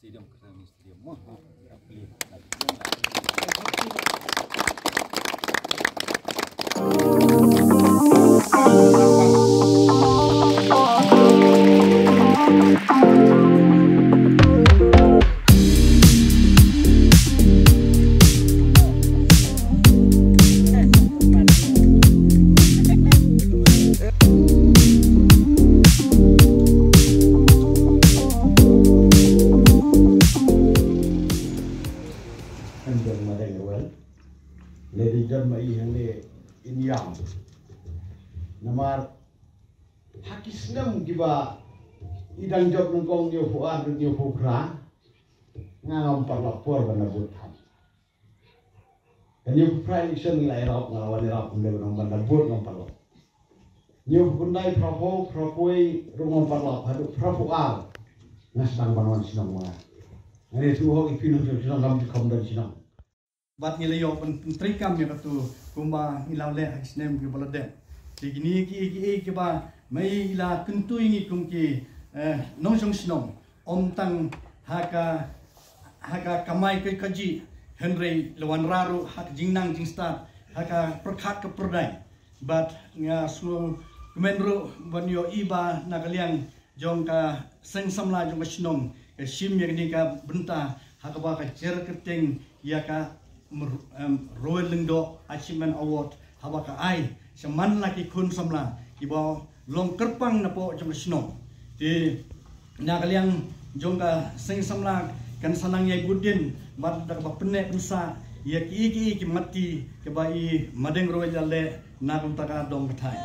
stadium kerana stadium mah pilih lagi. Lady Dharma yang le inyam namar hakisnam kiba idang job nungkong nyo fuad nyo fukra ngam parlapor bana butam kanyo fukra election nila irap ngawan irap ndel nang bana but ngam parlo nyo kundai propoi rumong parlo hadu propual nasdang banwan sinong mga ngene tuho ipinong sinong ngam dikom dan sinong bat nilayo menteri kami katu kumba nilau le hakisnem ke balade digini ki ba mai ila kentu ingi kumki nongsong sinong omtang haka kamai ke kaji henry lawan raru hak jingnang jingstat haka perkhat ke perdai bat nga su kemenru banyo iba nakaliang jong ka sengsamla jong sinong ke sim yakni ka benta haka ba ka cer keteng ya ka Royal Lingdo Achievement Award habaka ai seman laki kun samla ibaw long kerpang na po jong sinong di nakaliang jong ka sing samla kan sanang yai budin mat dak ba penne pensa ya ki mati ke bai madeng royal le na kun taka dong thai